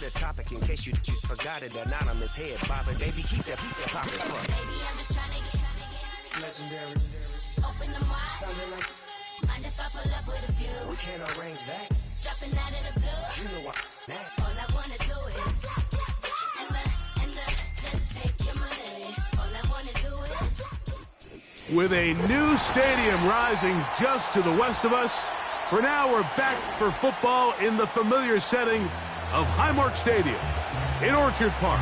the topic in case you forgot it. Anonymous head bobbing, baby, keep that poppin'. Baby, I'm just trying to get Legendary. Open the mind. Something like Mind if I pull up with a few? we can't arrange that. Dropping out of the blue. You know what? That. All I wanna do is and just take your money. All I wanna do is. With a new stadium rising just to the west of us, for now we're back for football in the familiar setting of Highmark Stadium in Orchard Park.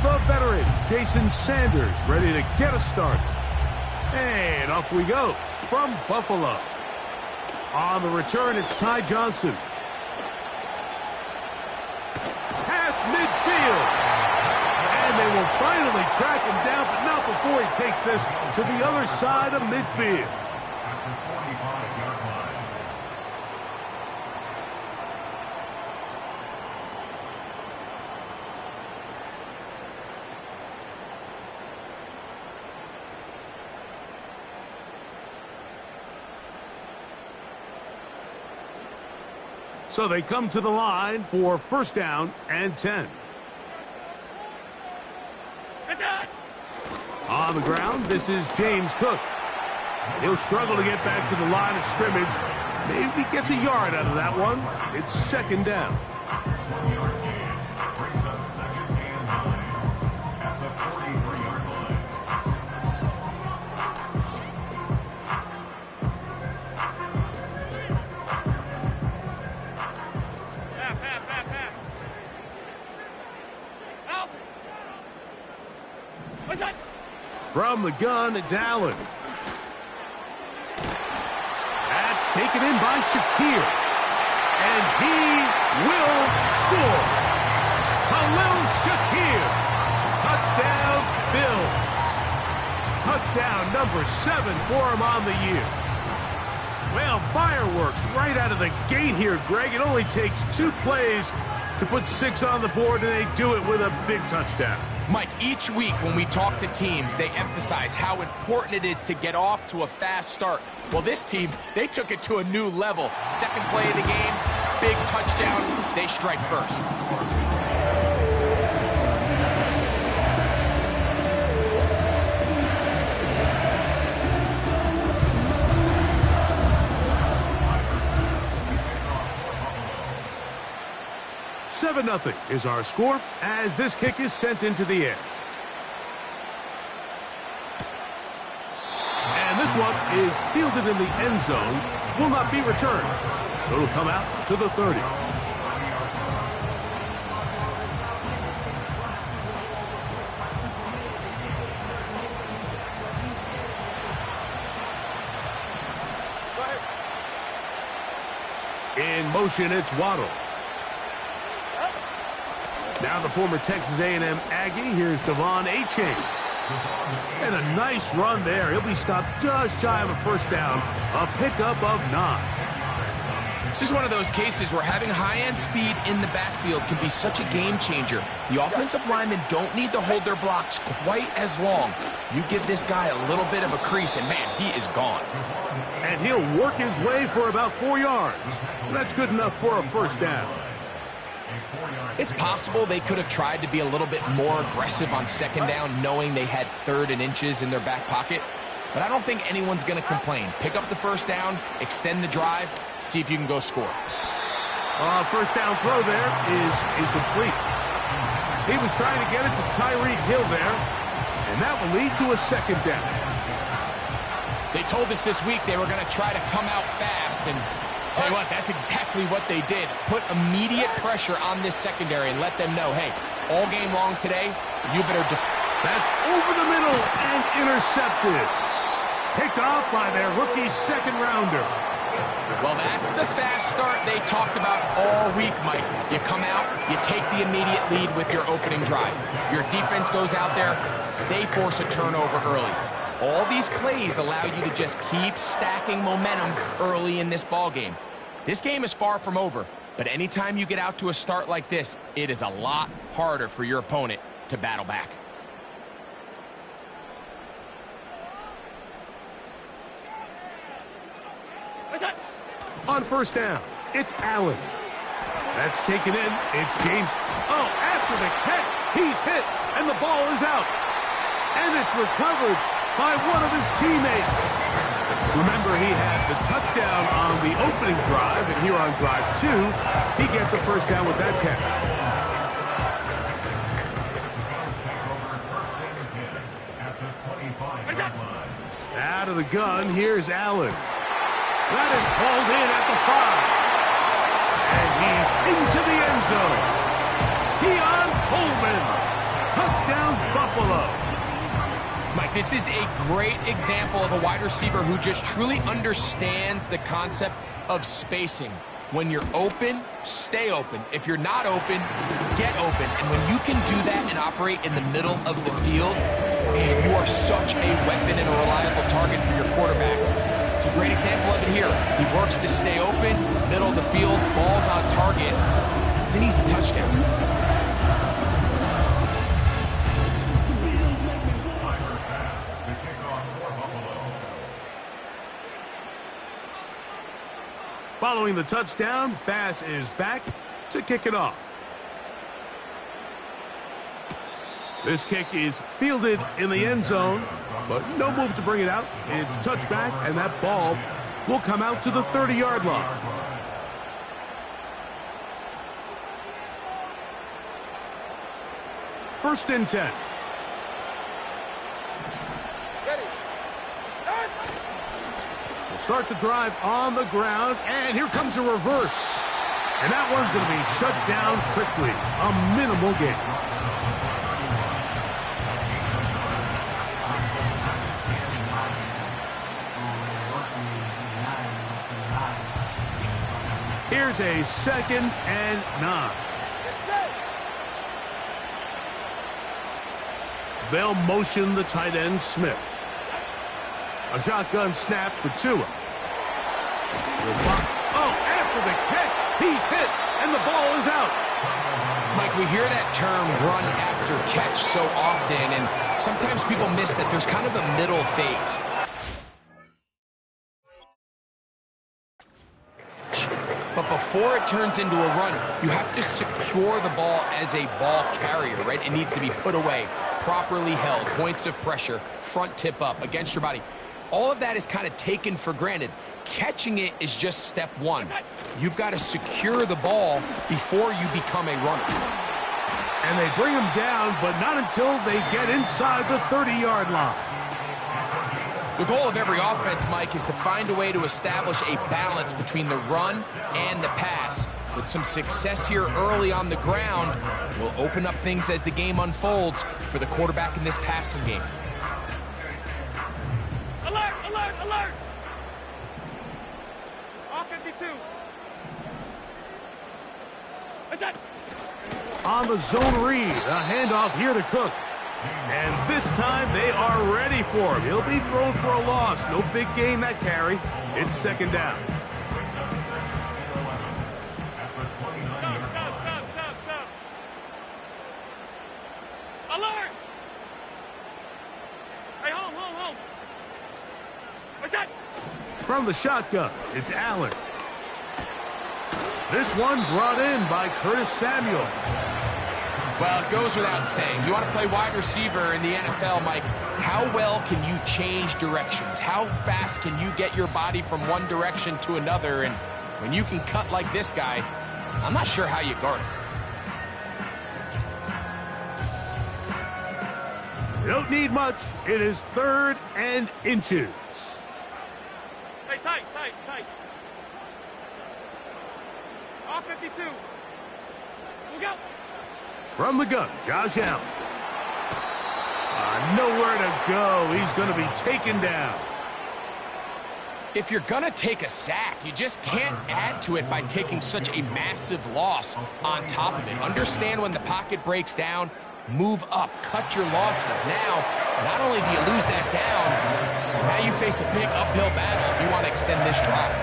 The veteran, Jason Sanders, ready to get us started. And off we go from Buffalo. On the return, it's Ty Johnson. Past midfield. And they will finally track him down, but not before he takes this to the other side of midfield. So they come to the line for first down and 10. On the ground, this is James Cook. He'll struggle to get back to the line of scrimmage. Maybe gets a yard out of that one. It's second down. From the gun, it's Allen. That's taken in by Shakir. And he will score. Khalil Shakir. Touchdown, Bills. Touchdown number 7 for him on the year. Well, fireworks right out of the gate here, Greg. It only takes 2 plays to put 6 on the board, and they do it with a big touchdown. Mike, each week when we talk to teams, they emphasize how important it is to get off to a fast start. Well, this team, they took it to a new level. Second play of the game, big touchdown, they strike first. Nothing is our score as this kick is sent into the air. And this one is fielded in the end zone, will not be returned. So it'll come out to the 30. In motion, it's Waddle. Now the former Texas A&M Aggie, here's Devon Achane. And a nice run there. He'll be stopped just shy of a first down. A pickup of 9. This is one of those cases where having high-end speed in the backfield can be such a game changer. The offensive linemen don't need to hold their blocks quite as long. You give this guy a little bit of a crease, and man, he is gone. And he'll work his way for about 4 yards. That's good enough for a first down. It's possible they could have tried to be a little bit more aggressive on second down, knowing they had 3rd and inches in their back pocket. But I don't think anyone's going to complain. Pick up the first down, extend the drive, see if you can go score. First down throw there is incomplete. He was trying to get it to Tyreek Hill there, and that will lead to a second down. They told us this week they were going to try to come out fast, and tell you what, that's exactly what they did. Put immediate pressure on this secondary and let them know, hey, all game long today, you better... That's over the middle and intercepted. Picked off by their rookie second-rounder. Well, that's the fast start they talked about all week, Mike. You come out, you take the immediate lead with your opening drive. Your defense goes out there, they force a turnover early. All these plays allow you to just keep stacking momentum early in this ballgame. This game is far from over, but anytime you get out to a start like this, it is a lot harder for your opponent to battle back. On first down, it's Allen. That's taken in. It's James. Oh, after the catch, he's hit, and the ball is out. And it's recovered by one of his teammates. Remember, he had the touchdown on the opening drive, and here on drive 2, he gets a first down with that catch. Out of the gun, here's Allen. That is hauled in at the 5. And he's into the end zone. Keon Coleman. Touchdown, Buffalo. Mike, this is a great example of a wide receiver who just truly understands the concept of spacing. When you're open, stay open. If you're not open, get open. And when you can do that and operate in the middle of the field, man, you are such a weapon and a reliable target for your quarterback. It's a great example of it here. He works to stay open, middle of the field, ball's on target. It's an easy touchdown. Following the touchdown, Bass is back to kick it off. This kick is fielded in the end zone, but no move to bring it out. It's touchback, and that ball will come out to the 30-yard line. First and 10. We'll start the drive on the ground, and here comes a reverse. And that one's going to be shut down quickly. A minimal gain. Here's a 2nd and 9. They'll motion the tight end, Smith. A shotgun snap for Tua. Oh, after the catch, he's hit, and the ball is out. Mike, we hear that term run after catch so often, and sometimes people miss that there's kind of a middle phase. But before it turns into a run, you have to secure the ball as a ball carrier, right? It needs to be put away, properly held, points of pressure, front tip up against your body. All of that is kind of taken for granted. Catching it is just step one. You've got to secure the ball before you become a runner. And they bring him down, but not until they get inside the 30-yard line. The goal of every offense, Mike, is to find a way to establish a balance between the run and the pass. With some success here early on the ground, will open up things as the game unfolds for the quarterback in this passing game. Alert, alert, alert! All 52. What's that? On the zone read, a handoff here to Cook. And this time they are ready for him. He'll be thrown for a loss. No big gain that carry. It's 2nd down. Stop. Alert! Hey, home. What's that? From the shotgun, it's Allen. This one brought in by Curtis Samuel. Well, it goes without saying. You want to play wide receiver in the NFL, Mike, how well can you change directions? How fast can you get your body from one direction to another? And when you can cut like this guy, I'm not sure how you guard him. You don't need much. It is 3rd and inches. Hey, tight. All 52. Look out. From the gun, Josh Allen. Nowhere to go. He's going to be taken down. If you're going to take a sack, you just can't add to it by taking such a massive loss on top of it. Understand when the pocket breaks down, move up, cut your losses. Now, not only do you lose that down, now you face a big uphill battle if you want to extend this drive.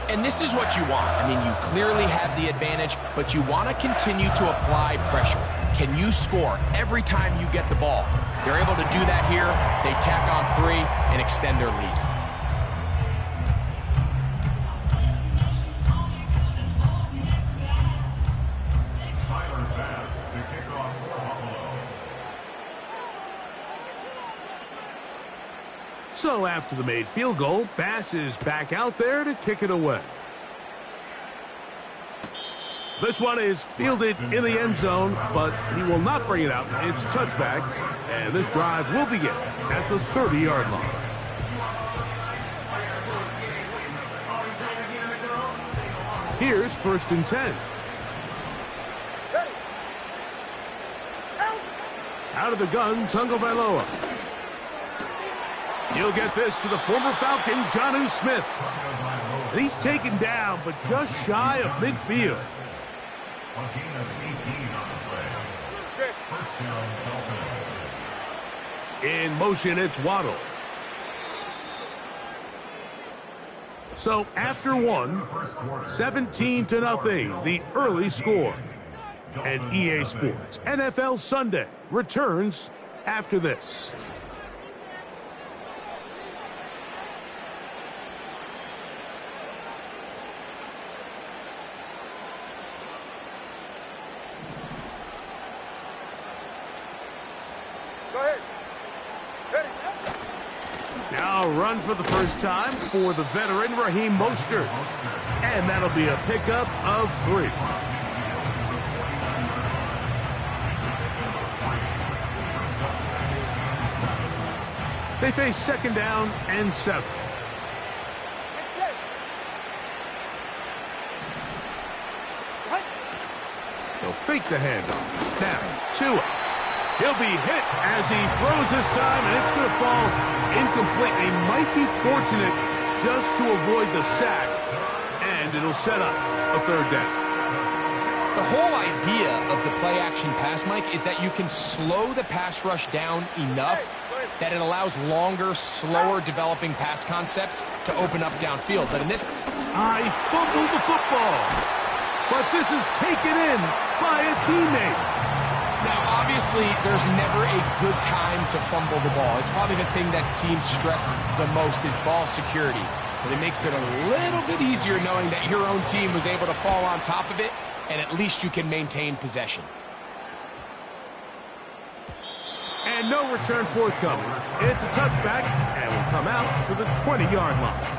And this is what you want. I mean, you clearly have the advantage, but you want to continue to apply pressure. Can you score every time you get the ball? They're able to do that here. They tack on 3 and extend their lead. So after the made field goal, Bass is back out there to kick it away. This one is fielded in the end zone, but he will not bring it out. It's a touchback, and this drive will begin at the 30-yard line. Here's 1st and 10. Out of the gun, Tagovailoa. He'll get this to the former Falcon, Jonnu Smith. And he's taken down, but just shy of midfield. A gain of 18 on the play. First down, Dolphins. In motion, it's Waddle. So after one, 17-0, the early score. And EA Sports NFL Sunday returns after this. Now run for the first time for the veteran Raheem Mostert. And that'll be a pickup of 3. They face 2nd down and 7. They'll fake the handoff. Now, Tua. He'll be hit as he throws this time, and it's going to fall incomplete. They might be fortunate just to avoid the sack, and it'll set up a 3rd down. The whole idea of the play-action pass, Mike, is that you can slow the pass rush down enough that it allows longer, slower developing pass concepts to open up downfield. But in this... I fumbled the football, but this is taken in by a teammate. Now, obviously, there's never a good time to fumble the ball. It's probably the thing that teams stress the most is ball security. But it makes it a little bit easier knowing that your own team was able to fall on top of it, and at least you can maintain possession. And no return forthcoming. It's a touchback, and will come out to the 20-yard line.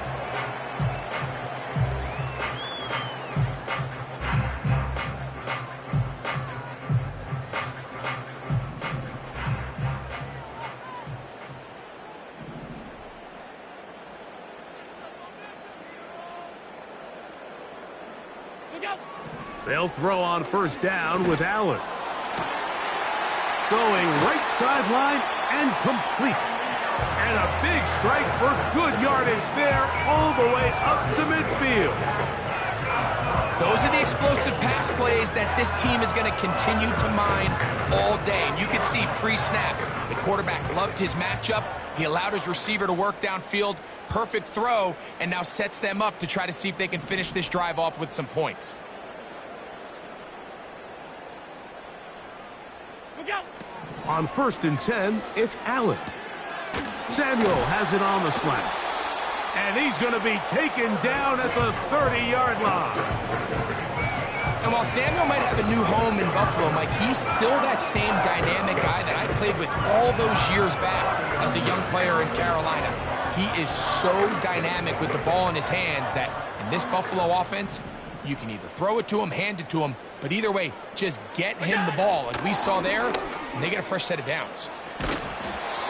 They'll throw on 1st down with Allen. Going right sideline and complete. And a big strike for good yardage there all the way up to midfield. Those are the explosive pass plays that this team is going to continue to mine all day. And you can see pre-snap, the quarterback loved his matchup. He allowed his receiver to work downfield. Perfect throw, and now sets them up to try to see if they can finish this drive off with some points. On 1st and 10, it's Allen. Samuel has it on the slant. And he's going to be taken down at the 30-yard line. And while Samuel might have a new home in Buffalo, Mike, he's still that same dynamic guy that I played with all those years back as a young player in Carolina. He is so dynamic with the ball in his hands that in this Buffalo offense, you can either throw it to him, hand it to him, but either way, just get him the ball, like we saw there, and they get a fresh set of downs.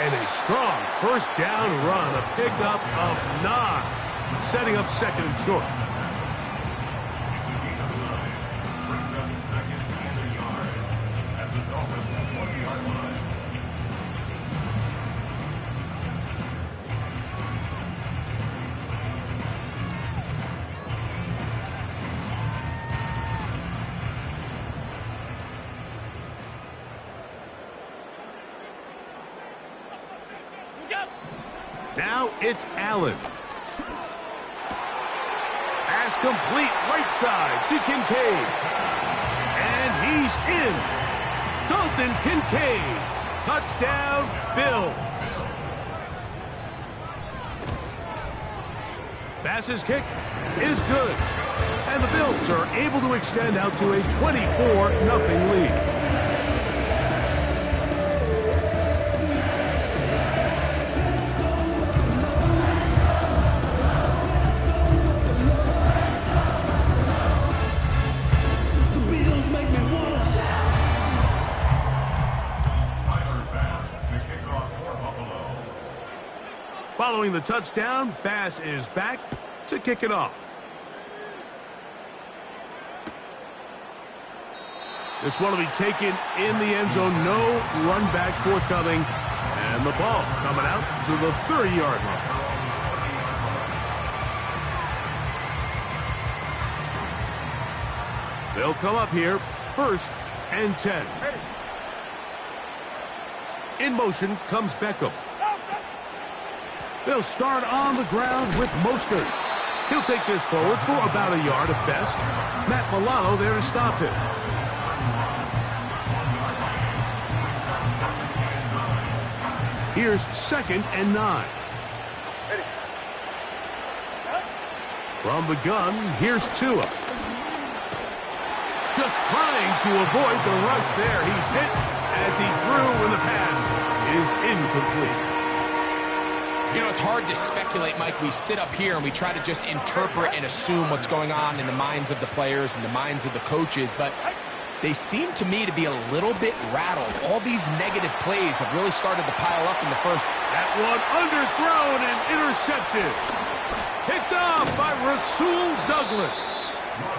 And a strong 1st down run, a pickup of 9, setting up 2nd and short. Now it's Allen. Pass complete right side to Kincaid. And he's in. Dalton Kincaid. Touchdown, Bills. Bass's kick is good. And the Bills are able to extend out to a 24-0 lead. Following the touchdown, Bass is back to kick it off. This one will be taken in the end zone. No run back forthcoming. And the ball coming out to the 30-yard line. They'll come up here, 1st and 10. In motion comes Beckham. They'll start on the ground with Mostert. He'll take this forward for about a yard at best. Matt Milano there to stop him. Here's 2nd and 9. From the gun, here's Tua. Just trying to avoid the rush there. He's hit as he threw when the pass is incomplete. You know, it's hard to speculate, Mike. We sit up here and we try to just interpret and assume what's going on in the minds of the players and the minds of the coaches, but they seem to me to be a little bit rattled. All these negative plays have really started to pile up in the first. That one underthrown and intercepted. Picked off by Rasul Douglas.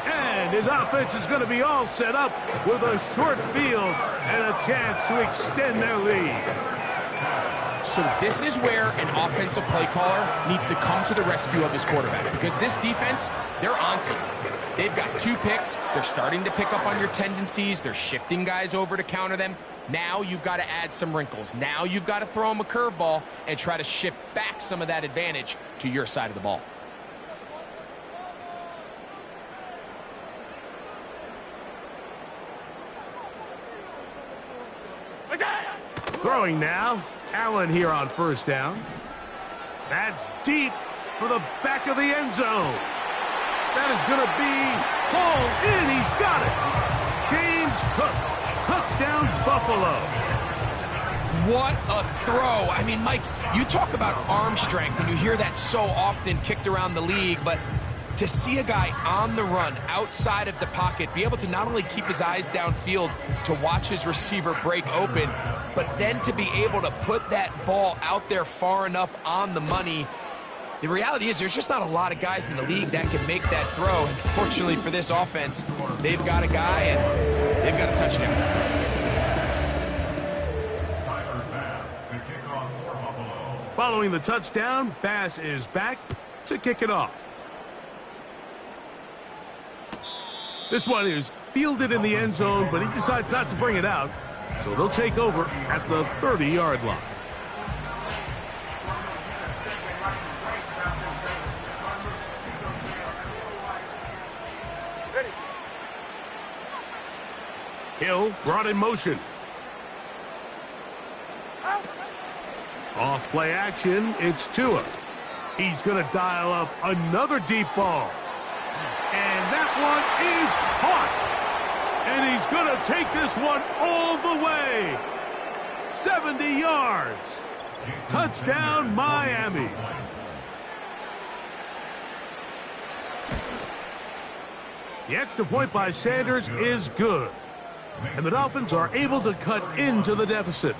And his offense is going to be all set up with a short field and a chance to extend their lead. So this is where an offensive play caller needs to come to the rescue of his quarterback, because this defense, they're onto you. They've got 2 picks. They're starting to pick up on your tendencies. They're shifting guys over to counter them. Now you've got to add some wrinkles. Now you've got to throw them a curveball and try to shift back some of that advantage to your side of the ball. Throwing now. Allen here on 1st down. That's deep for the back of the end zone. That is going to be hauled in. He's got it. James Cook. Touchdown, Buffalo. What a throw. I mean, Mike, you talk about arm strength, and you hear that so often kicked around the league, but to see a guy on the run, outside of the pocket, be able to not only keep his eyes downfield to watch his receiver break open, but then to be able to put that ball out there far enough on the money. The reality is there's just not a lot of guys in the league that can make that throw, and fortunately for this offense, they've got a guy and they've got a touchdown. Following the touchdown, Bass is back to kick it off. This one is fielded in the end zone, but he decides not to bring it out, so they'll take over at the 30-yard line. Hill brought in motion. Off play action, it's Tua. He's going to dial up another deep ball. And that one is caught. And he's going to take this one all the way. 70 yards. Touchdown, Miami. The extra point by Sanders is good. And the Dolphins are able to cut into the deficit.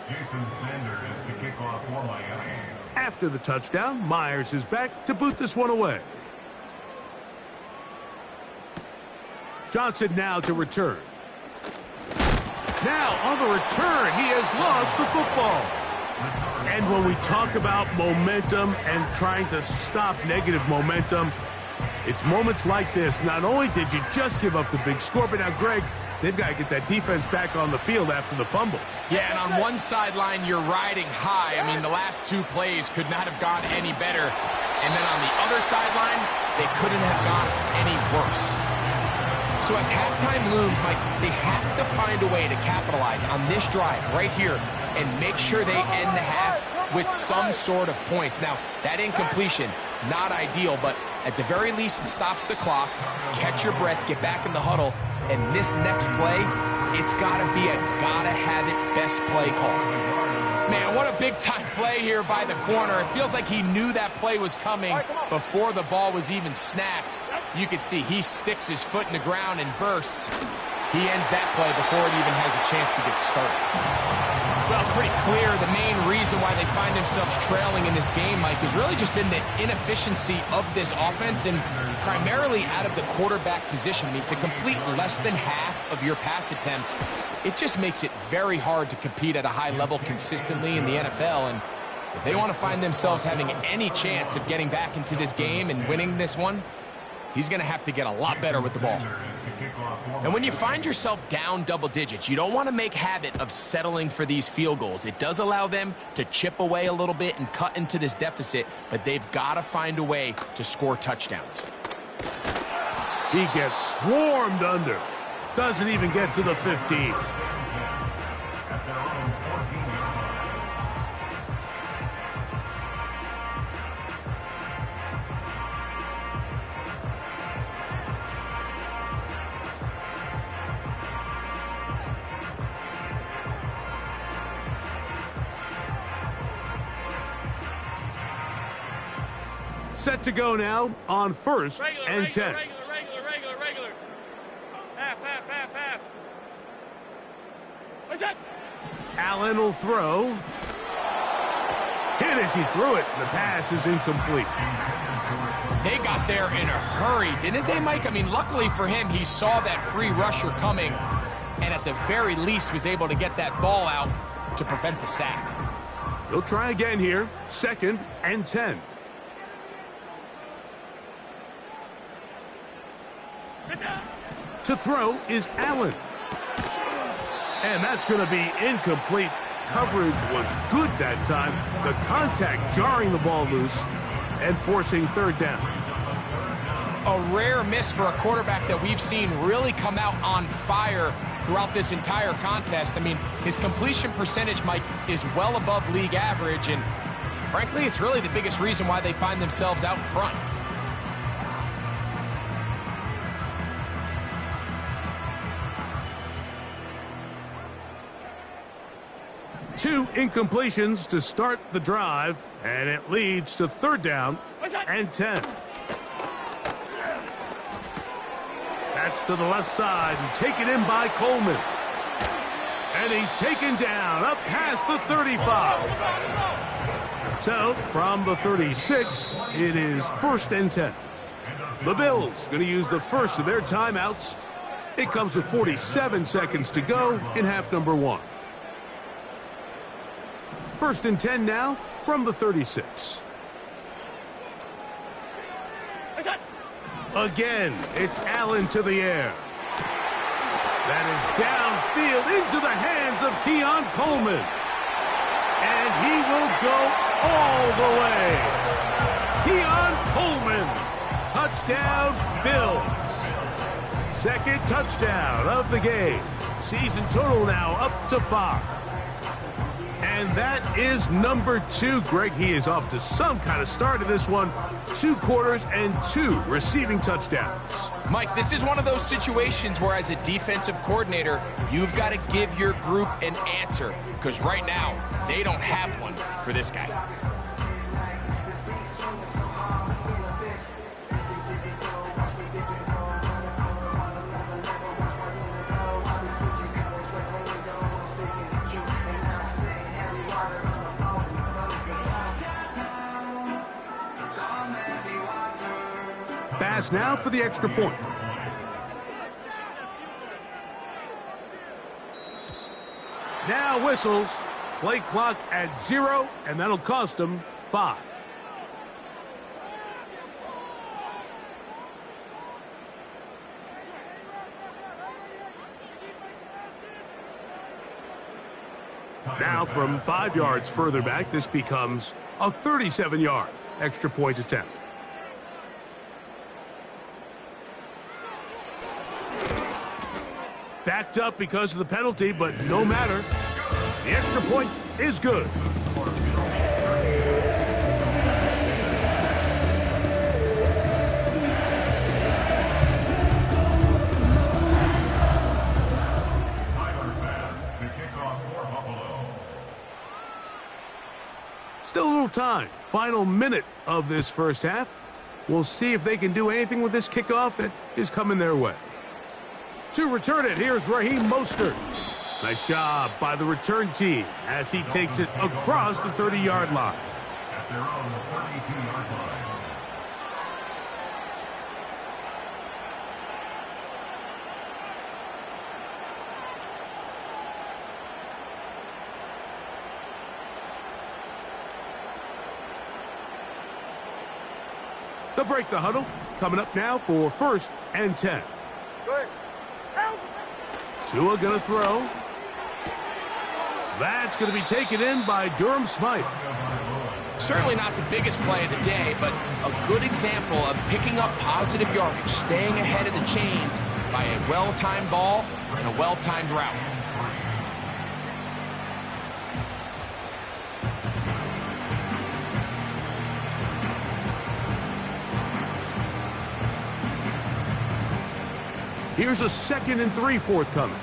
Jason Sanders to kick off for Miami. After the touchdown, Myers is back to boot this one away. Johnson now to return. Now on the return, he has lost the football. And when we talk about momentum and trying to stop negative momentum, it's moments like this. Not only did you just give up the big score, but now, Greg, they've got to get that defense back on the field after the fumble. Yeah, and on one sideline, you're riding high. I mean, the last 2 plays could not have gone any better. And then on the other sideline, they couldn't have gone any worse. So as halftime looms, Mike, they have to find a way to capitalize on this drive right here and make sure they end the half with some sort of points. Now, that incompletion, not ideal, but at the very least, it stops the clock. Catch your breath, get back in the huddle, and this next play, it's got to be a gotta-have-it best play call. Man, what a big-time play here by the corner. It feels like he knew that play was coming before the ball was even snapped. You can see he sticks his foot in the ground and bursts. He ends that play before it even has a chance to get started. Well, it's pretty clear the main reason why they find themselves trailing in this game, Mike, has really just been the inefficiency of this offense and primarily out of the quarterback position. I mean, to complete less than half of your pass attempts, it just makes it very hard to compete at a high level consistently in the NFL. And if they want to find themselves having any chance of getting back into this game and winning this one, he's going to have to get a lot better with the ball. And when you find yourself down double digits, you don't want to make habit of settling for these field goals. It does allow them to chip away a little bit and cut into this deficit, but they've got to find a way to score touchdowns. He gets swarmed under. Doesn't even get to the 15. Set to go now on first and 10. Regular. Half. What's that? Allen will throw. Hit as he threw it. The pass is incomplete. They got there in a hurry, didn't they, Mike? I mean, luckily for him, he saw that free rusher coming and at the very least was able to get that ball out to prevent the sack. He'll try again here. Second and 10. To throw is Allen. And that's going to be incomplete. Coverage was good that time. The contact jarring the ball loose and forcing third down. A rare miss for a quarterback that we've seen really come out on fire throughout this entire contest. I mean, his completion percentage, Mike, is well above league average, and frankly, it's really the biggest reason why they find themselves out in front. Two incompletions to start the drive, and it leads to third down and 10. That's to the left side and taken in by Coleman. And he's taken down up past the 35. So from the 36, it is first and 10. The Bills going to use the first of their timeouts. It comes with 47 seconds to go in half number one. First and 10 now from the 36. Again, it's Allen to the air. That is downfield into the hands of Keon Coleman. And he will go all the way. Keon Coleman, touchdown Bills. Second touchdown of the game. Season total now up to 5. And that is number 2. Greg, he is off to some kind of start in this one. 2 quarters and 2 receiving touchdowns. Mike, this is one of those situations where as a defensive coordinator, you've got to give your group an answer. Because right now, they don't have one for this guy. Pass now for the extra point. Now whistles. Play clock at 0, and that'll cost them 5. Now from 5 yards further back, this becomes a 37-yard extra point attempt. Backed up because of the penalty, but no matter. The extra point is good. Still a little time. Final minute of this first half. We'll see if they can do anything with this kickoff that is coming their way. To return it, here's Raheem Mostert. Nice job by the return team as he takes it across the 30-yard line. At their own 32-yard line. They'll break the huddle. Coming up now for 1st and 10. Tua going to throw. That's going to be taken in by Durham Smythe. Certainly not the biggest play of the day, but a good example of picking up positive yardage, staying ahead of the chains by a well-timed ball and a well-timed route. Here's a 2nd and 3 forthcoming.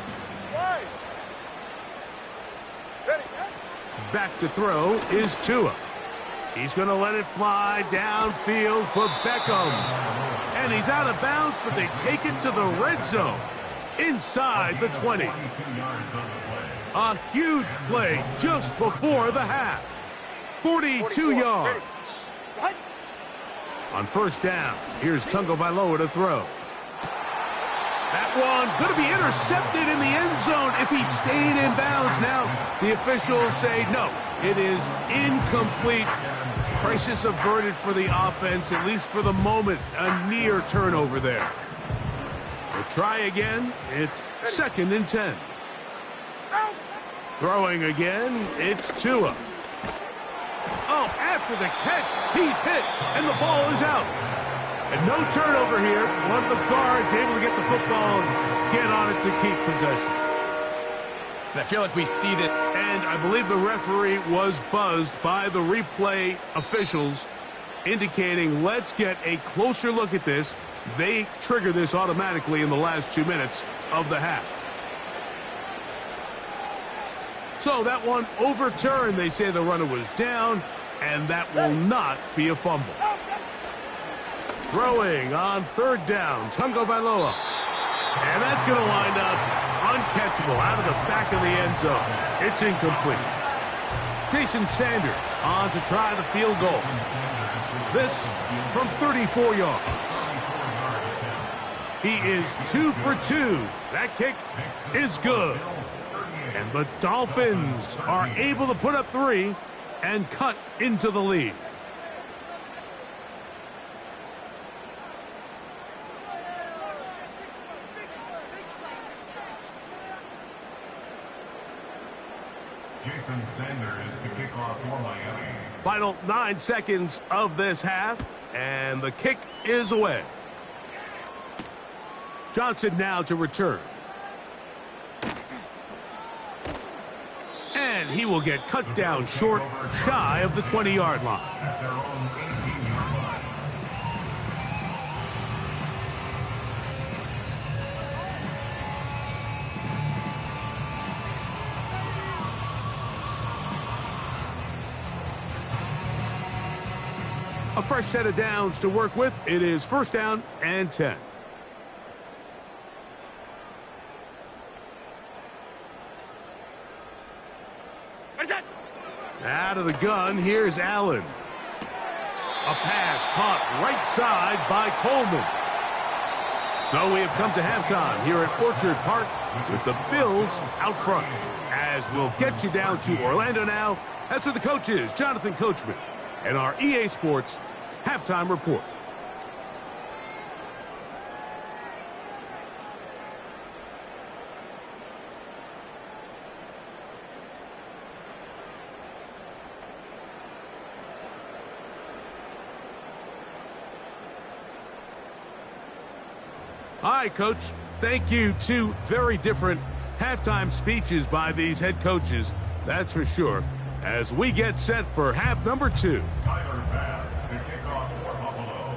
Back to throw is Tua. He's going to let it fly downfield for Beckham. And he's out of bounds, but they take it to the red zone inside the 20. A huge play just before the half. 42 yards. On 1st down, here's Tagovailoa to throw. That one going to be intercepted in the end zone if he stayed in bounds. Now the officials say no, it is incomplete. Crisis averted for the offense, at least for the moment. A near turnover there. We'll try again. It's 2nd and 10. Throwing again, it's Tua. Oh, after the catch, he's hit, and the ball is out. And no turnover here. One of the guards able to get the football and get on it to keep possession. And I feel like we see that. And I believe the referee was buzzed by the replay officials, indicating let's get a closer look at this. They trigger this automatically in the last 2 minutes of the half. So that one overturned. They say the runner was down, and that will not be a fumble. Throwing on 3rd down, Tagovailoa. And that's going to wind up uncatchable out of the back of the end zone. It's incomplete. Jason Sanders on to try the field goal. This from 34 yards. He is 2 for 2. That kick is good. And the Dolphins are able to put up 3 and cut into the lead. Jason Sanders to kick off for Miami. Final 9 seconds of this half, and the kick is away. Johnson now to return. And he will get cut down short, shy of the 20-yard line. At their own 18-yard line. A fresh set of downs to work with. It is 1st down and 10. Out of the gun, here's Allen. A pass caught right side by Coleman. So we have come to halftime here at Orchard Park with the Bills out front. As we'll get you down to Orlando now. That's with the coaches, Jonathan Coachman, and our EA Sports halftime report. All right, Coach. Thank you. 2 very different halftime speeches by these head coaches. That's for sure. As we get set for half number 2. Tyler Bass to kick off for Buffalo.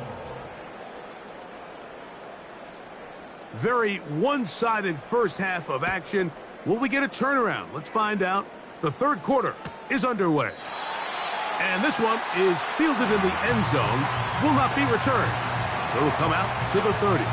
Very one-sided first half of action. Will we get a turnaround? Let's find out. The 3rd quarter is underway. And this one is fielded in the end zone. Will not be returned. So it'll come out to the 30.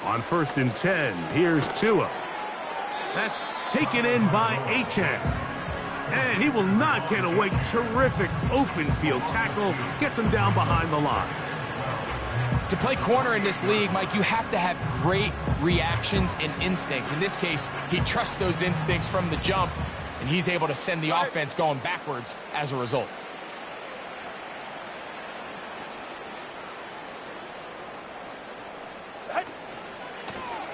On 1st and 10, here's Tua. That's taken in by Achane. And he will not get away. Terrific open field tackle. Gets him down behind the line. To play corner in this league, Mike, you have to have great reactions and instincts. In this case, he trusts those instincts from the jump, and he's able to send the offense going backwards as a result.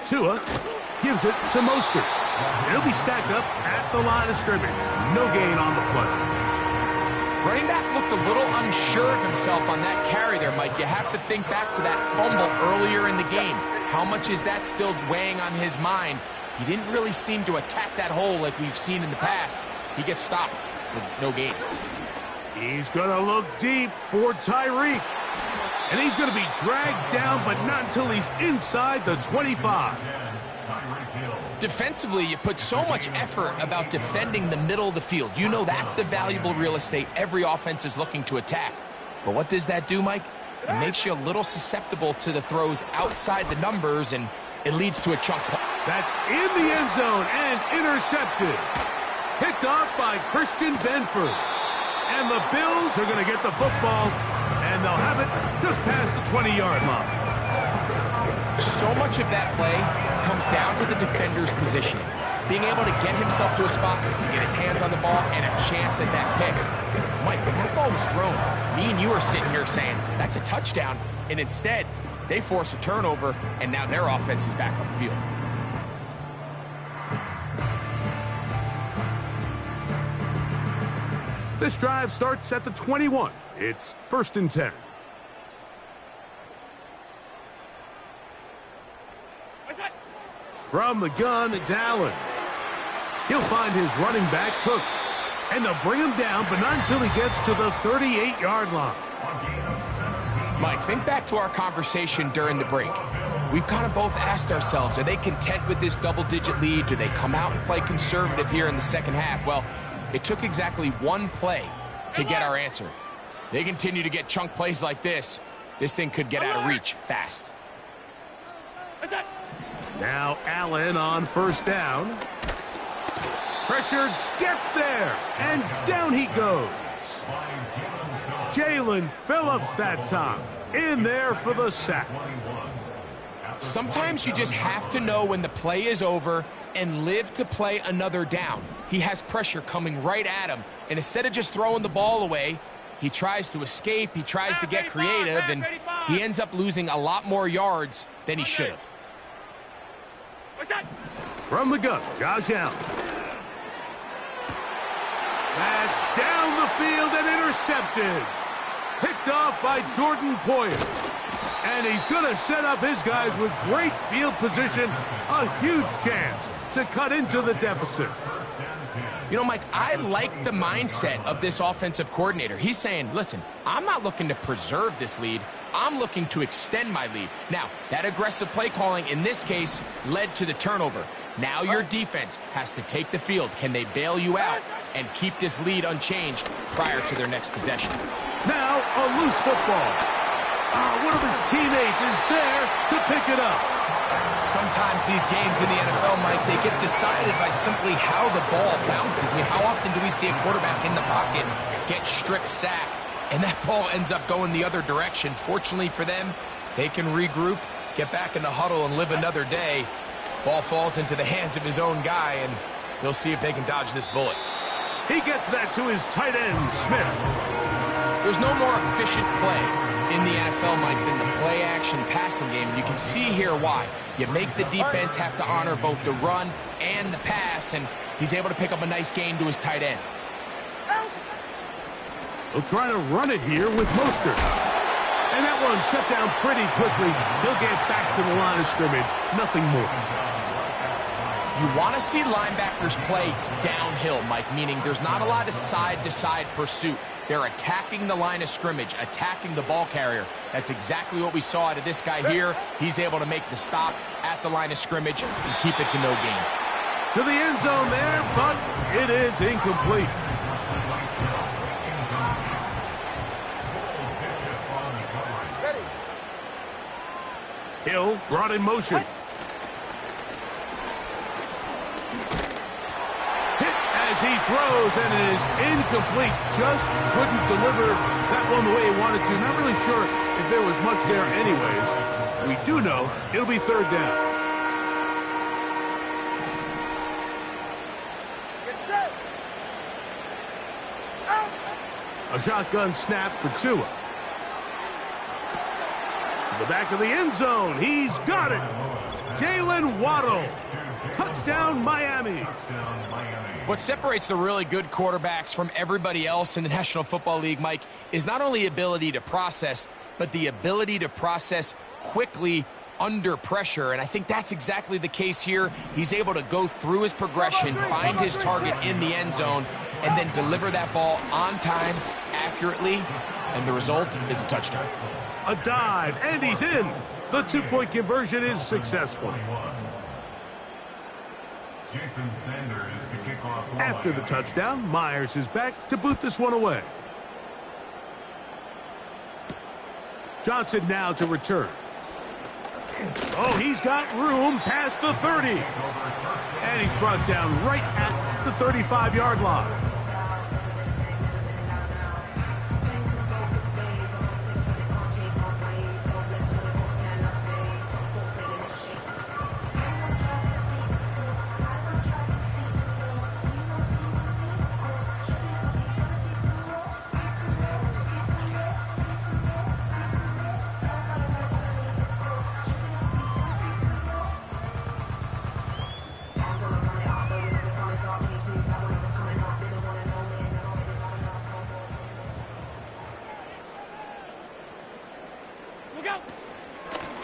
Tua gives it to Mostert. He'll be stacked up at the line of scrimmage. No gain on the play. Running back looked a little unsure of himself on that carry there, Mike. You have to think back to that fumble earlier in the game. How much is that still weighing on his mind? He didn't really seem to attack that hole like we've seen in the past. He gets stopped for no gain. He's going to look deep for Tyreek. And he's going to be dragged down, but not until he's inside the 25. Defensively, you put so much effort about defending the middle of the field. You know that's the valuable real estate every offense is looking to attack. But what does that do, Mike? It makes you a little susceptible to the throws outside the numbers, and it leads to a chunk. That's in the end zone and intercepted. Picked off by Christian Benford. And the Bills are going to get the football, and they'll have it just past the 20-yard line. So much of that play comes down to the defender's positioning. Being able to get himself to a spot, to get his hands on the ball, and a chance at that pick. Mike, when that ball was thrown, me and you are sitting here saying, that's a touchdown, and instead, they force a turnover, and now their offense is back on the field. This drive starts at the 21. It's 1st and 10. From the gun, it's Allen. He'll find his running back, Cook. And they'll bring him down, but not until he gets to the 38-yard line. Mike, think back to our conversation during the break. We've kind of both asked ourselves, are they content with this double-digit lead? Do they come out and play conservative here in the second half? Well, it took exactly one play to get our answer. They continue to get chunk plays like this. This thing could get out of reach fast. Now Allen on 1st down. Pressure gets there, and down he goes. Jalen Phillips that time, in there for the sack. Sometimes you just have to know when the play is over and live to play another down. He has pressure coming right at him, and instead of just throwing the ball away, he tries to escape, he tries to get creative, and he ends up losing a lot more yards than he should have. From the gun, Josh Allen. That's down the field and intercepted. Picked off by Jordan Poyer. And he's going to set up his guys with great field position. A huge chance to cut into the deficit. You know, Mike, I like the mindset of this offensive coordinator. He's saying, listen, I'm not looking to preserve this lead. I'm looking to extend my lead. Now, that aggressive play calling in this case led to the turnover. Now your defense has to take the field. Can they bail you out and keep this lead unchanged prior to their next possession? Now a loose football. One of his teammates is there to pick it up. Sometimes these games in the NFL, Mike, they get decided by simply how the ball bounces. I mean, how often do we see a quarterback in the pocket get strip sack, and that ball ends up going the other direction? Fortunately for them, they can regroup, get back in the huddle, and live another day. Ball falls into the hands of his own guy, and they'll see if they can dodge this bullet. He gets that to his tight end, Smith. There's no more efficient play in the NFL, Mike, than the play-action passing game. And you can see here why. You make the defense have to honor both the run and the pass, and he's able to pick up a nice gain to his tight end. They'll try to run it here with Mostert. And that one shut down pretty quickly. He'll get back to the line of scrimmage. Nothing more. You want to see linebackers play downhill, Mike, meaning there's not a lot of side-to-side pursuit. They're attacking the line of scrimmage, attacking the ball carrier. That's exactly what we saw out of this guy here. He's able to make the stop at the line of scrimmage and keep it to no gain. To the end zone there, but it is incomplete. Hill brought in motion. He throws, and it is incomplete. Just couldn't deliver that one the way he wanted to. Not really sure if there was much there anyways. We do know it'll be third down. A shotgun snap for Tua. To the back of the end zone. He's got it. Jalen Waddle. Touchdown, Miami. What separates the really good quarterbacks from everybody else in the National Football League, Mike, is not only ability to process, but the ability to process quickly under pressure. And I think that's exactly the case here. He's able to go through his progression, find his target in the end zone, and then deliver that ball on time, accurately, and the result is a touchdown. A dive, and he's in. The two-point conversion is successful. Jason Sanders to kick off. After the touchdown, Myers is back to boot this one away. Johnson now to return. Oh, he's got room past the 30. And he's brought down right at the 35-yard line.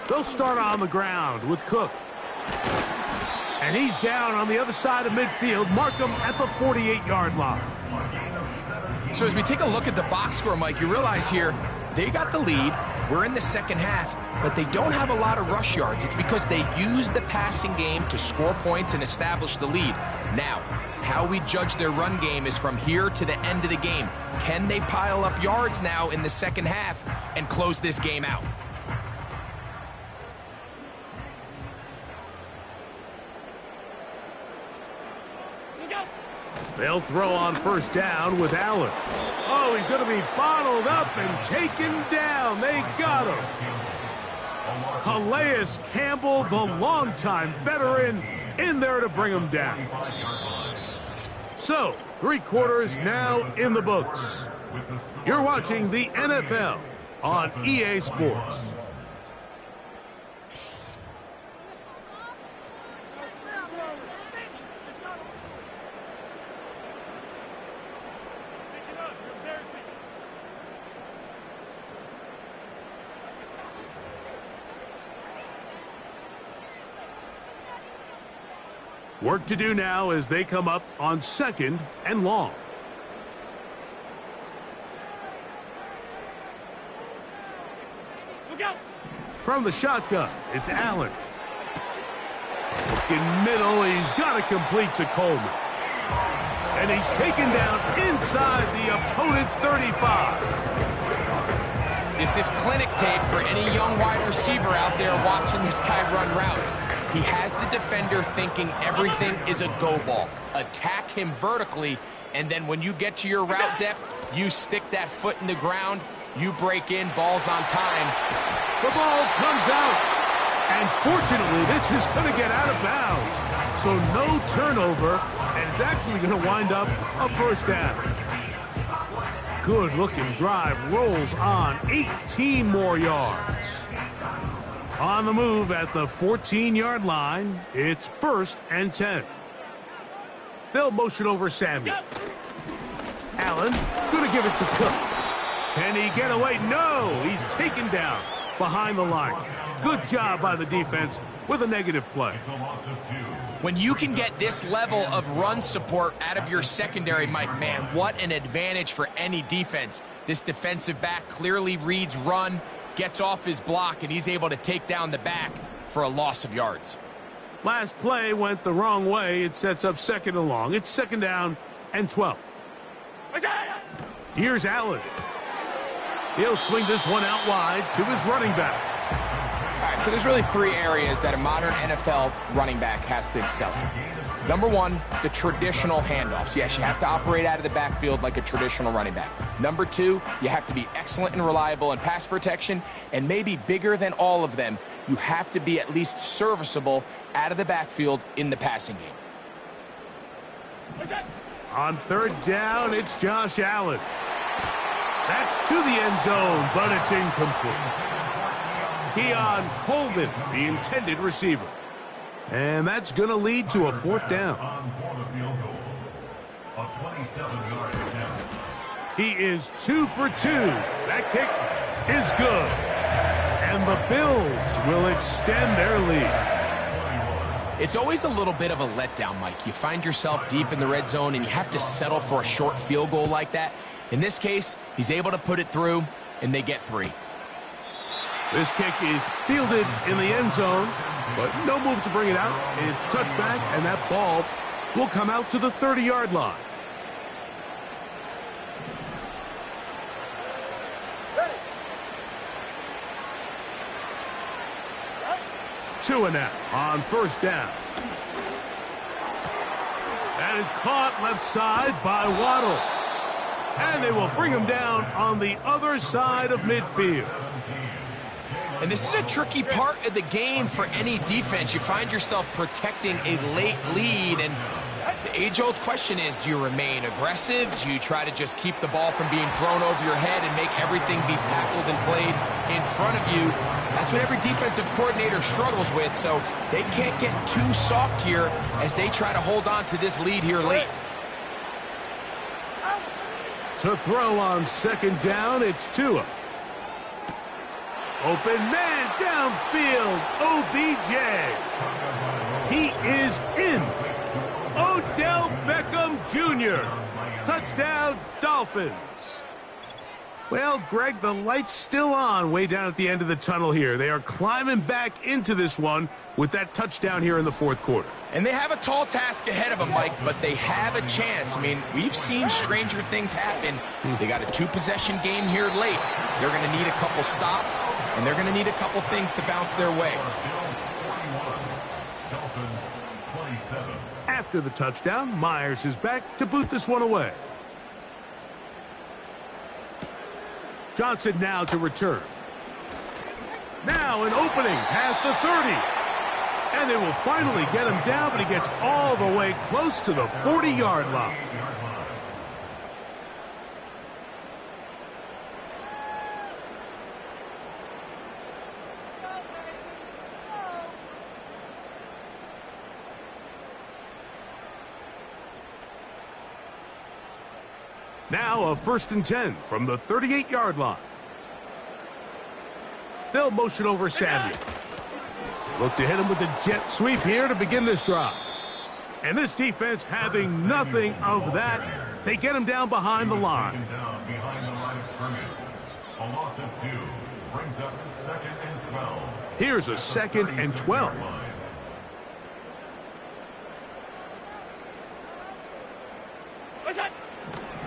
They'll start on the ground with Cook. And he's down on the other side of midfield. Mark him at the 48-yard line. So as we take a look at the box score, Mike, you realize here they got the lead. We're in the second half, but they don't have a lot of rush yards. It's because they use the passing game to score points and establish the lead. Now, how we judge their run game is from here to the end of the game. Can they pile up yards now in the second half and close this game out? They'll throw on first down with Allen. Oh, he's going to be bottled up and taken down. They got him. Calais Campbell, the longtime veteran, in there to bring him down. So, 3 quarters now in the books. You're watching the NFL on EA Sports. Work to do now as they come up on 2nd and long. Look out! From the shotgun, it's Allen. In middle, he's got to complete to Coleman. And he's taken down inside the opponent's 35. This is clinic tape for any young wide receiver out there watching this guy run routes. He has the defender thinking everything is a go ball. Attack him vertically, and then when you get to your route depth, you stick that foot in the ground, you break in, ball's on time. The ball comes out. And fortunately, this is going to get out of bounds. So no turnover, and it's actually going to wind up a first down. Good-looking drive rolls on 18 more yards. On the move at the 14-yard line, it's 1st and 10. They'll motion over Samuel. Allen going to give it to Cook. Can he get away? No, he's taken down behind the line. Good job by the defense with a negative play. When you can get this level of run support out of your secondary, Mike, man, what an advantage for any defense. This defensive back clearly reads run, gets off his block, and he's able to take down the back for a loss of yards. Last play went the wrong way. It sets up 2nd and long. It's 2nd down and 12. Here's Allen. He'll swing this one out wide to his running back. All right, so there's really 3 areas that a modern NFL running back has to excel in. Number one, the traditional handoffs. Yes, you have to operate out of the backfield like a traditional running back. Number two, you have to be excellent and reliable in pass protection, and maybe bigger than all of them, you have to be at least serviceable out of the backfield in the passing game. On third down, it's Josh Allen. That's to the end zone, but it's incomplete. Keon Coleman, the intended receiver. And that's going to lead to a fourth down. He is 2 for 2. That kick is good. And the Bills will extend their lead. It's always a little bit of a letdown, Mike. You find yourself deep in the red zone and you have to settle for a short field goal like that. In this case, he's able to put it through, and they get 3. This kick is fielded in the end zone, but no move to bring it out. It's touchback, and that ball will come out to the 30-yard line. Two and out on first down. That is caught left side by Waddle. And they will bring him down on the other side of midfield. And this is a tricky part of the game for any defense. You find yourself protecting a late lead, and the age-old question is, do you remain aggressive? Do you try to just keep the ball from being thrown over your head and make everything be tackled and played in front of you? That's what every defensive coordinator struggles with, so they can't get too soft here as they try to hold on to this lead here late. To throw on second down, it's Tua. Open man downfield, OBJ. He is in. Odell Beckham Jr. Touchdown, Dolphins. Well, Greg, the light's still on way down at the end of the tunnel here. They are climbing back into this one with that touchdown here in the fourth quarter. And they have a tall task ahead of them, Mike, but they have a chance. I mean, we've seen stranger things happen. They got a 2-possession game here late. They're going to need a couple stops, and they're going to need a couple things to bounce their way. After the touchdown, Myers is back to boot this one away. Johnson now to return. Now an opening past the 30. And they will finally get him down, but he gets all the way close to the 40-yard line. Now a 1st and 10 from the 38-yard line. They'll motion over Samuel. Look to hit him with the jet sweep here to begin this drive. And this defense having nothing of that. They get him down behind the line. A loss of 2 brings up 2nd and 12. Here's a 2nd and 12.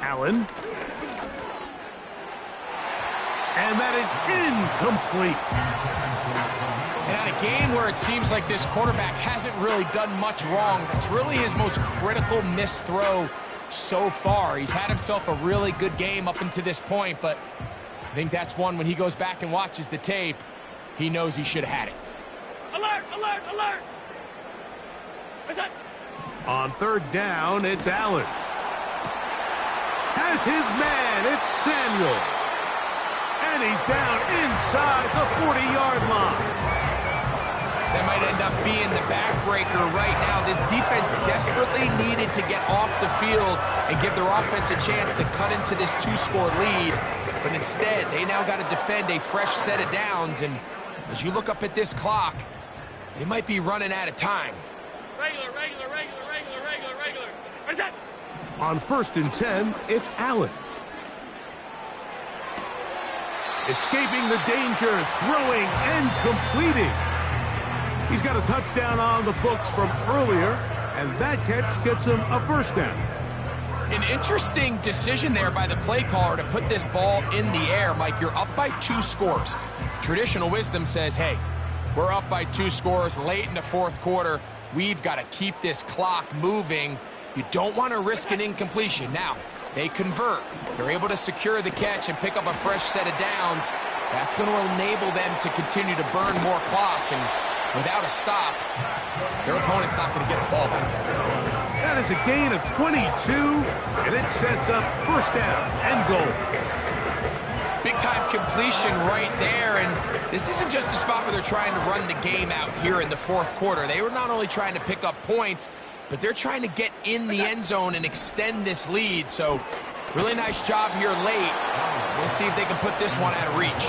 Allen. And that is incomplete. And at a game where it seems like this quarterback hasn't really done much wrong, that's really his most critical missed throw so far. He's had himself a really good game up until this point, but I think that's one when he goes back and watches the tape, he knows he should have had it. Alert, alert, alert! What's that? On third down, it's Allen. Has his man, it's Samuel. And he's down inside the 40-yard line. That might end up being the backbreaker right now. This defense desperately needed to get off the field and give their offense a chance to cut into this 2-score lead. But instead, they now got to defend a fresh set of downs. And as you look up at this clock, they might be running out of time. Regular, regular, regular, regular, regular, regular. What's that? On 1st and 10, it's Allen. Escaping the danger, throwing and completing. He's got a touchdown on the books from earlier, and that catch gets him a 1st down. An interesting decision there by the play caller to put this ball in the air. Mike, you're up by 2 scores. Traditional wisdom says, hey, we're up by 2 scores late in the fourth quarter. We've got to keep this clock moving. You don't want to risk an incompletion. Now, they convert. They're able to secure the catch and pick up a fresh set of downs. That's going to enable them to continue to burn more clock. And without a stop, their opponent's not going to get the ball back. That is a gain of 22, and it sets up first down and goal. Big-time completion right there, and this isn't just a spot where they're trying to run the game out here in the fourth quarter. They were not only trying to pick up points, but they're trying to get in the end zone and extend this lead. So, really nice job here late. We'll see if they can put this one out of reach.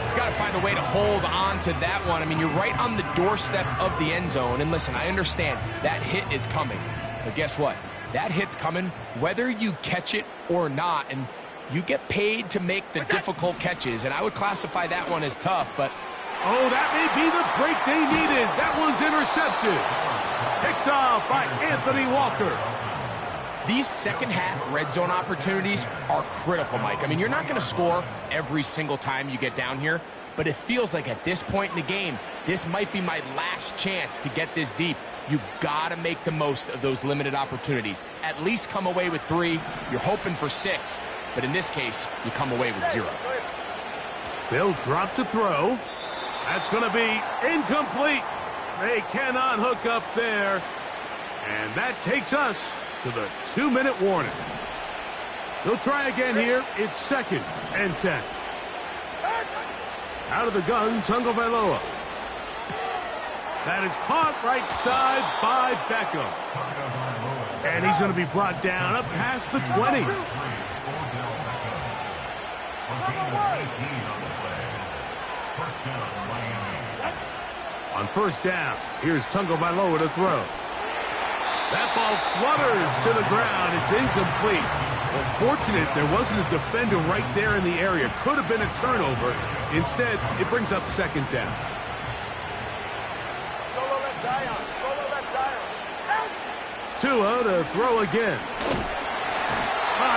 He's got to find a way to hold on to that one. I mean, you're right on the doorstep of the end zone. And listen, I understand that hit is coming. But guess what? That hit's coming whether you catch it or not. And you get paid to make the difficult catches. And I would classify that one as tough, but... Oh, that may be the break they needed. That one's intercepted. Picked off by Anthony Walker. These second-half red zone opportunities are critical, Mike. I mean, you're not going to score every single time you get down here, but it feels like at this point in the game, this might be my last chance to get this deep. You've got to make the most of those limited opportunities. At least come away with 3. You're hoping for 6, but in this case, you come away with 0. They'll drop to throw. That's going to be incomplete. They cannot hook up there. And that takes us to the 2-minute warning. They'll try again here. It's 2nd and 10. Out of the gun, Tagovailoa. That is caught right side by Beckham. And he's going to be brought down up past the 20. On first down, here's Tagovailoa to throw. That ball flutters to the ground. It's incomplete. Well, fortunate there wasn't a defender right there in the area. Could have been a turnover. Instead, it brings up 2nd down. Tua to throw again.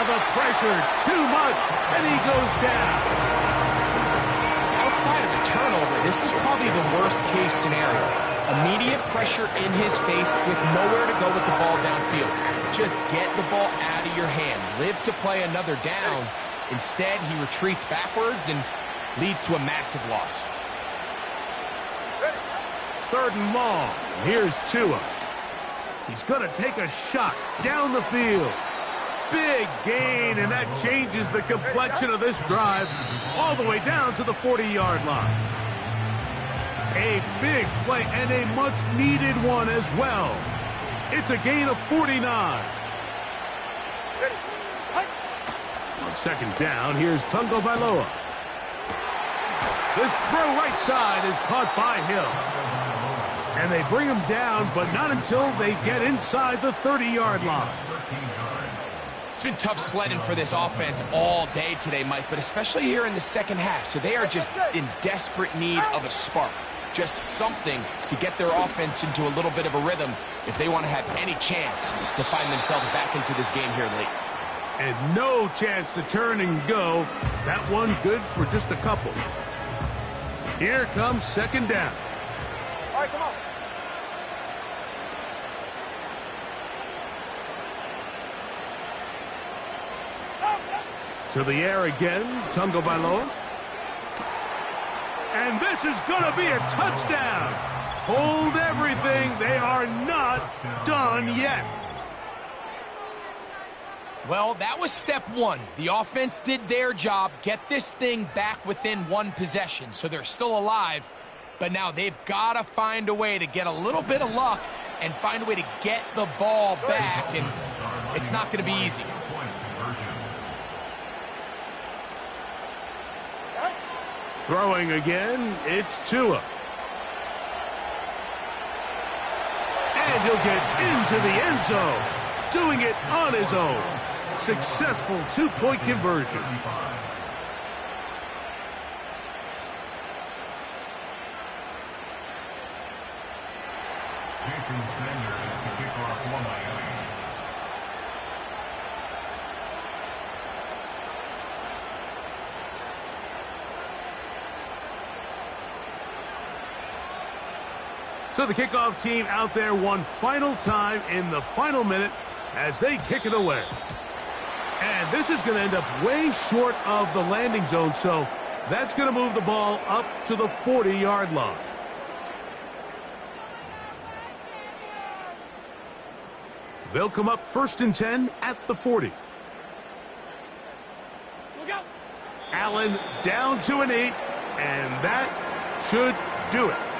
The pressure, too much, and he goes down. Outside of a turnover, this was probably the worst-case scenario. Immediate pressure in his face with nowhere to go with the ball downfield. Just get the ball out of your hand. Live to play another down. Instead, he retreats backwards and leads to a massive loss. 3rd and long. Here's Tua. He's going to take a shot down the field. Big gain, and that changes the complexion of this drive all the way down to the 40-yard line. A big play and a much-needed one as well. It's a gain of 49. On 2nd down, here's Tagovailoa. This throw right side is caught by Hill. And they bring him down, but not until they get inside the 30-yard line. It's been tough sledding for this offense all day today, Mike, but especially here in the second half. So they are just in desperate need of a spark. Just something to get their offense into a little bit of a rhythm if they want to have any chance to find themselves back into this game here late. And no chance to turn and go. That one good for just a couple. Here comes 2nd down. All right, come on. To the air again, Tagovailoa. And this is going to be a touchdown. Hold everything. They are not done yet. Well, that was step 1. The offense did their job, get this thing back within 1 possession. So they're still alive, but now they've got to find a way to get a little bit of luck and find a way to get the ball back, and it's not going to be easy. Throwing again, it's Tua. And he'll get into the end zone, doing it on his own. Successful 2-point conversion. Jason Sanders to kick off for Miami. So the kickoff team out there one final time in the final minute as they kick it away. And this is going to end up way short of the landing zone, so that's going to move the ball up to the 40-yard line. They'll come up 1st and 10 at the 40. Look out. Allen down to an 8, and that should do it.